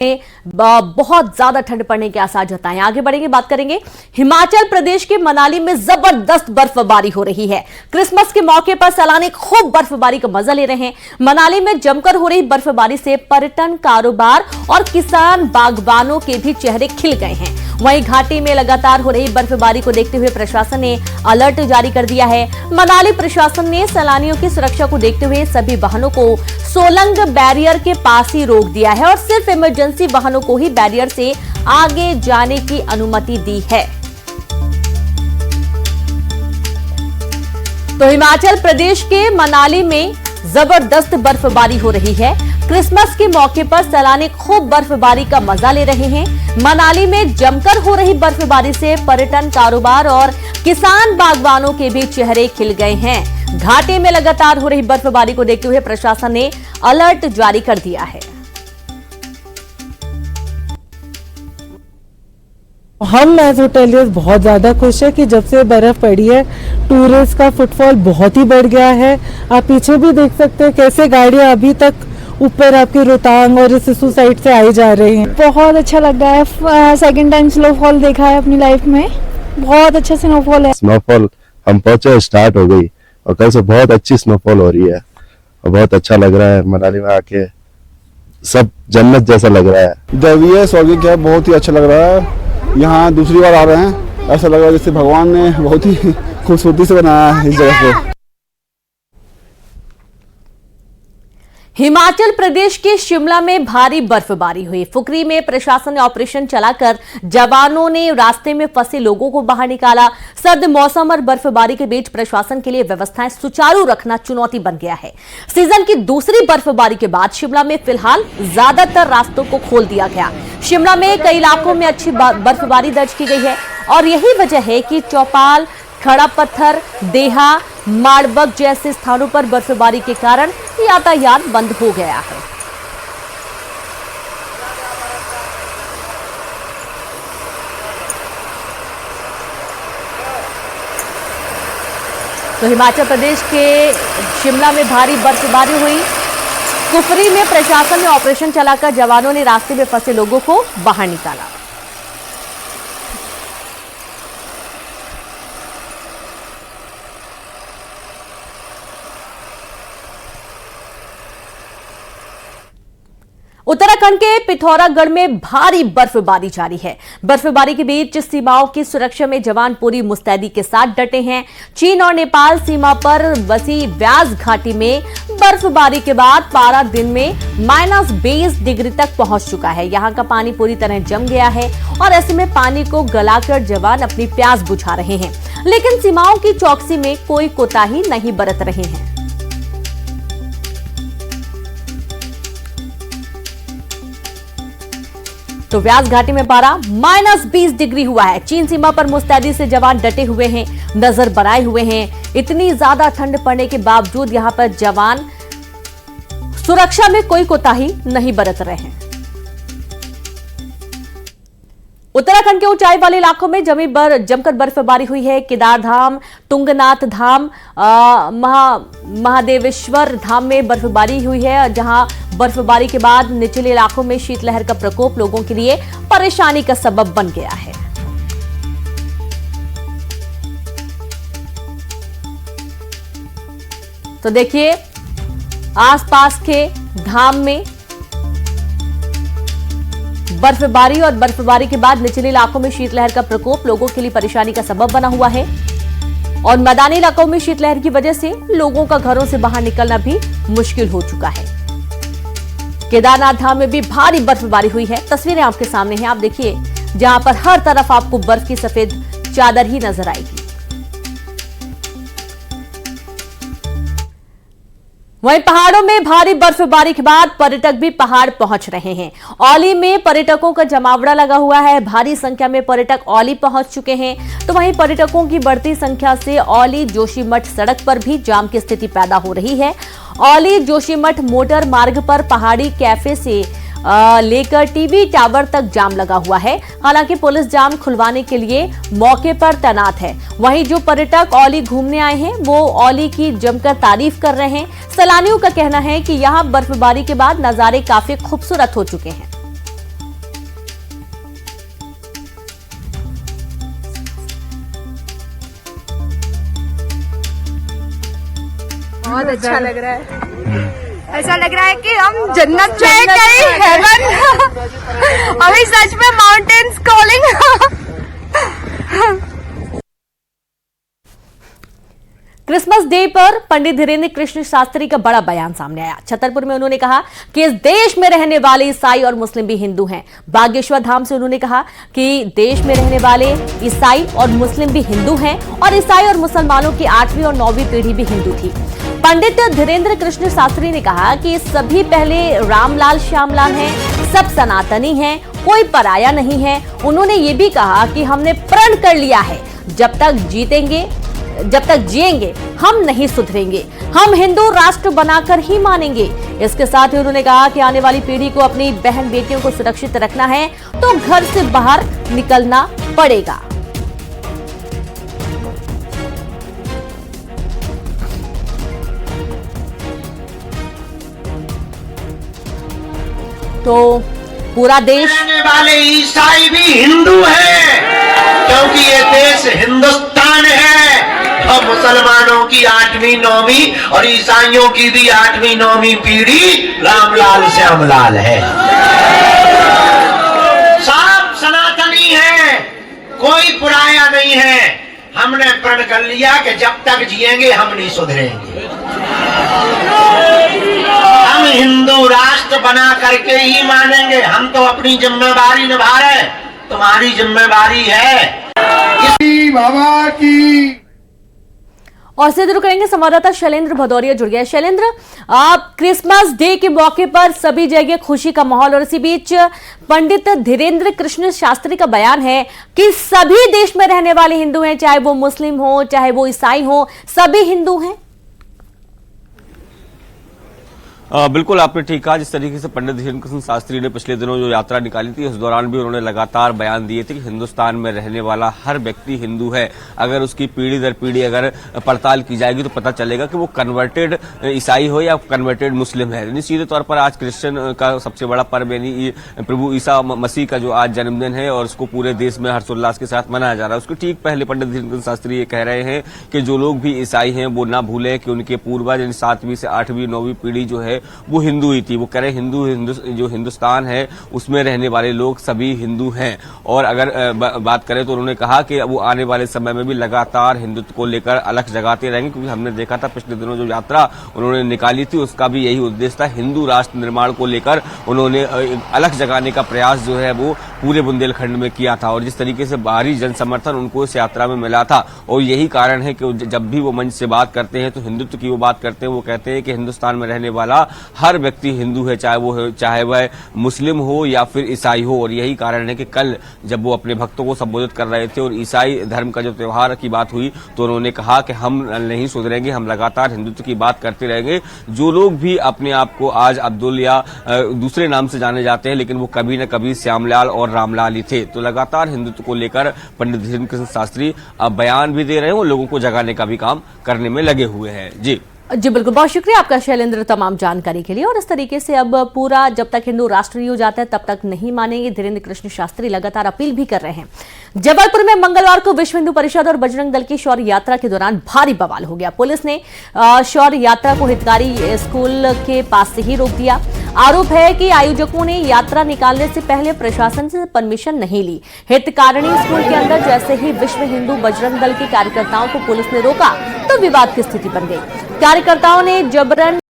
बहुत ज्यादा ठंड पड़ने के आसार जताए। आगे बढ़ेंगे, बात करेंगे हिमाचल प्रदेश के मनाली में जबरदस्त बर्फबारी हो रही है। क्रिसमस के मौके पर सैलानी खूब बर्फबारी का मजा ले रहे हैं। मनाली में जमकर हो रही बर्फबारी से पर्यटन कारोबार और किसान बागबानों के भी चेहरे खिल गए हैं। वहीं घाटी में लगातार हो रही बर्फबारी को देखते हुए प्रशासन ने अलर्ट जारी कर दिया है। मनाली प्रशासन ने सैलानियों की सुरक्षा को देखते हुए सभी वाहनों को सोलंग बैरियर के पास ही रोक दिया है और सिर्फ इमरजेंसी वाहनों को ही बैरियर से आगे जाने की अनुमति दी है। तो हिमाचल प्रदेश के मनाली में जबरदस्त बर्फबारी हो रही है। क्रिसमस के मौके पर सैलानी खूब बर्फबारी का मजा ले रहे हैं। मनाली में जमकर हो रही बर्फबारी से पर्यटन कारोबार और किसान बागबानों के भी चेहरे खिल गए हैं। घाटी में लगातार हो रही बर्फबारी को देखते हुए प्रशासन ने अलर्ट जारी कर दिया है। हम एज होटेलियर्स बहुत ज़्यादा खुश है कि जब से बर्फ़ पड़ी है टूरिस्ट का फुटफॉल बहुत ही बढ़ गया है। आप पीछे भी देख सकते हैं कैसे गाड़ियाँ अभी तक ऊपर आपके रोहतांग और सिसु साइड से आई जा रही हैं। बहुत अच्छा लग रहा है। सेकंड टाइम स्नोफॉल देखा है अपनी लाइफ में, बहुत अच्छा स्नोफॉल है। स्नोफॉल हम पहुंचे स्टार्ट हो गई और कल से बहुत अच्छी स्नोफॉल हो रही है और बहुत अच्छा लग रहा है। मनाली में आके सब जन्नत जैसा लग रहा है। दैवीय स्वर्गिक है, बहुत ही अच्छा लग रहा है। यहाँ दूसरी बार आ रहे हैं, ऐसा लग रहा है जैसे भगवान ने बहुत ही खूबसूरती से बनाया है इस जगह को। हिमाचल प्रदेश के शिमला में भारी बर्फबारी हुई। फुकरी में प्रशासन ने ऑपरेशन चलाकर जवानों ने रास्ते में फंसे लोगों को बाहर निकाला। सर्द मौसम और बर्फबारी के बीच प्रशासन के लिए व्यवस्थाएं सुचारू रखना चुनौती बन गया है। सीजन की दूसरी बर्फबारी के बाद शिमला में फिलहाल ज्यादातर रास्तों को खोल दिया गया। शिमला में कई इलाकों में अच्छी बर्फबारी दर्ज की गई है और यही वजह है कि चौपाल, खड़ा पत्थर, देहा, माड़बग जैसे स्थानों पर बर्फबारी के कारण यातायात बंद हो गया है। तो हिमाचल प्रदेश के शिमला में भारी बर्फबारी हुई। कुफरी में प्रशासन ने ऑपरेशन चलाकर जवानों ने रास्ते में फंसे लोगों को बाहर निकाला। उत्तराखंड के पिथौरागढ़ में भारी बर्फबारी जारी है। बर्फबारी के बीच सीमाओं की सुरक्षा में जवान पूरी मुस्तैदी के साथ डटे हैं। चीन और नेपाल सीमा पर बसी व्यास घाटी में बर्फबारी के बाद पारा दिन में -20 डिग्री तक पहुंच चुका है। यहां का पानी पूरी तरह जम गया है और ऐसे में पानी को गलाकर जवान अपनी प्यास बुझा रहे हैं, लेकिन सीमाओं की चौकसी में कोई कोताही नहीं बरत रहे हैं। तो व्यास घाटी में पारा -20 डिग्री हुआ है। चीन सीमा पर मुस्तैदी से जवान डटे हुए हैं, नजर बनाए हुए हैं। इतनी ज्यादा ठंड पड़ने के बावजूद यहां पर जवान सुरक्षा में कोई कोताही नहीं बरत रहे हैं। उत्तराखंड के ऊंचाई वाले इलाकों में जमकर बर्फबारी हुई है। केदारधाम, तुंगनाथ धाम, महादेवेश्वर धाम में बर्फबारी हुई है, जहां बर्फबारी के बाद निचले इलाकों में शीतलहर का प्रकोप लोगों के लिए परेशानी का सबब बन गया है। तो देखिए आसपास के धाम में बर्फबारी और बर्फबारी के बाद निचले इलाकों में शीतलहर का प्रकोप लोगों के लिए परेशानी का सबब बना हुआ है और मैदानी इलाकों में शीतलहर की वजह से लोगों का घरों से बाहर निकलना भी मुश्किल हो चुका है। केदारनाथ धाम में भी भारी बर्फबारी हुई है। तस्वीरें आपके सामने हैं, आप देखिए, जहां पर हर तरफ आपको बर्फ की सफेद चादर ही नजर आएगी। वहीं पहाड़ों में भारी बर्फबारी के बाद पर्यटक भी पहाड़ पहुंच रहे हैं। औली में पर्यटकों का जमावड़ा लगा हुआ है। भारी संख्या में पर्यटक औली पहुंच चुके हैं। तो वहीं पर्यटकों की बढ़ती संख्या से औली जोशीमठ सड़क पर भी जाम की स्थिति पैदा हो रही है। औली जोशीमठ मोटर मार्ग पर पहाड़ी कैफे से लेकर टीवी टावर तक जाम लगा हुआ है। हालांकि पुलिस जाम खुलवाने के लिए मौके पर तैनात है। वहीं जो पर्यटक औली घूमने आए हैं वो औली की जमकर तारीफ कर रहे हैं। सैलानियों का कहना है कि यहां बर्फबारी के बाद नजारे काफी खूबसूरत हो चुके हैं। बहुत अच्छा लग रहा है। ऐसा लग रहा है कि हम जन्नत में कहीं हेवन अभी सच में माउंटेन्स कॉलिंग। क्रिसमस डे पर पंडित धीरेन्द्र कृष्ण शास्त्री का बड़ा बयान सामने आया। छतरपुर में उन्होंने कहा कि इस देश में रहने वाले ईसाई और मुस्लिम भी हिंदू हैं। बागेश्वर धाम से उन्होंने कहा कि देश में रहने वाले ईसाई और मुस्लिम भी हिंदू हैं और ईसाई और मुसलमानों की 8वीं और 9वीं पीढ़ी भी हिंदू थी। पंडित धीरेन्द्र कृष्ण शास्त्री ने कहा कि सभी पहले रामलाल श्यामलाल हैं, सब सनातनी हैं, कोई पराया नहीं है। उन्होंने ये भी कहा कि हमने प्रण कर लिया है, जब तक जिएंगे हम नहीं सुधरेंगे, हम हिंदू राष्ट्र बनाकर ही मानेंगे। इसके साथ ही उन्होंने कहा कि आने वाली पीढ़ी को अपनी बहन बेटियों को सुरक्षित रखना है तो घर से बाहर निकलना पड़ेगा। तो पूरा देश रहने वाले ईसाई भी हिंदू हैं, क्योंकि ये देश हिंदुस्तान है। और मुसलमानों की 8वीं 9वीं और ईसाइयों की भी 8वीं 9वीं पीढ़ी रामलाल श्यामलाल है। सब सनातनी है, कोई पराया नहीं है। हमने प्रण कर लिया कि जब तक जिएंगे हम नहीं सुधरेंगे, हम हिंदू राष्ट्र बना करके ही मानेंगे। हम तो अपनी जिम्मेदारी निभा रहे, तुम्हारी जिम्मेदारी है। बाबा की और से शुरू करेंगे, संवाददाता शैलेंद्र भदौरिया जुड़ गया। शैलेंद्र, क्रिसमस डे के मौके पर सभी जगह खुशी का माहौल और इसी बीच पंडित धीरेन्द्र कृष्ण शास्त्री का बयान है कि सभी देश में रहने वाले हिंदू हैं, चाहे वो मुस्लिम हो चाहे वो ईसाई हो, सभी हिंदू हैं। बिल्कुल आपने ठीक कहा। जिस तरीके से पंडित धीरेन्द्र कृष्ण शास्त्री ने पिछले दिनों जो यात्रा निकाली थी उस दौरान भी उन्होंने लगातार बयान दिए थे कि हिंदुस्तान में रहने वाला हर व्यक्ति हिंदू है। अगर उसकी पीढ़ी दर पीढ़ी अगर पड़ताल की जाएगी तो पता चलेगा कि वो कन्वर्टेड ईसाई हो या कन्वर्टेड मुस्लिम है। सीधे तौर पर आज क्रिश्चियन का सबसे बड़ा पर्व यानी प्रभु ईसा मसीह का जो आज जन्मदिन है और उसको पूरे देश में हर्षोल्लास के साथ मनाया जा रहा है। उसके ठीक पहले पंडित धीरेन्द्र कृष्ण शास्त्री ये कह रहे हैं कि जो लोग भी ईसाई हैं वो ना भूले कि उनके पूर्वज यानी 7वीं से 8वीं 9वीं पीढ़ी जो है वो हिंदू ही थी। वो कह रहे जो हिंदुस्तान है उसमें रहने वाले लोग सभी हिंदू हैं। और अगर बात करें तो उन्होंने कहा कि वो आने वाले समय में भी लगातार हिंदुत्व को लेकर अलख जगाते रहेंगे, क्योंकि हमने देखा था पिछले दिनों जो यात्रा उन्होंने निकाली थी उसका भी यही उद्देश्य था। हिंदू राष्ट्र निर्माण को लेकर उन्होंने अलख जगाने का प्रयास जो है वो पूरे बुंदेलखंड में किया था और जिस तरीके से बाहरी जन समर्थन उनको इस यात्रा में मिला था और यही कारण है कि जब भी वो मंच से बात करते हैं तो हिंदुत्व की वो बात करते हैं। वो कहते हैं कि हिंदुस्तान में रहने वाला हर व्यक्ति हिंदू है, चाहे वह मुस्लिम हो या फिर ईसाई हो। और यही कारण है कि कल जब वो अपने भक्तों को संबोधित कर रहे थे और ईसाई धर्म का जो त्योहार की बात हुई तो उन्होंने कहा कि हम नहीं सुधरेंगे, हम लगातार हिंदुत्व की बात करते रहेंगे। जो लोग भी अपने आप को आज अब्दुल या दूसरे नाम से जाने जाते हैं लेकिन वो कभी न कभी श्यामलाल और रामलाल ही थे। तो लगातार हिंदुत्व को लेकर पंडित धीरेन्द्र कृष्ण शास्त्री अब बयान भी दे रहे हैं और लोगों को जगाने का भी काम करने में लगे हुए हैं। जी बिल्कुल, बहुत शुक्रिया आपका शैलेंद्र तमाम जानकारी के लिए। और इस तरीके से अब पूरा जब तक हिंदू राष्ट्र नहीं हो जाता है तब तक नहीं मानेंगे, धीरेन्द्र कृष्ण शास्त्री लगातार अपील भी कर रहे हैं। जबलपुर में मंगलवार को विश्व हिंदू परिषद और बजरंग दल की शौर्य यात्रा के दौरान भारी बवाल हो गया। पुलिस ने शौर्य यात्रा को हितकारी स्कूल के पास से ही रोक दिया। आरोप है कि आयोजकों ने यात्रा निकालने से पहले प्रशासन से परमिशन नहीं ली। हितकारिणी स्कूल के अंदर जैसे ही विश्व हिंदू बजरंग दल के कार्यकर्ताओं को पुलिस ने रोका तो विवाद की स्थिति बन गई। कार्यकर्ताओं ने जबरन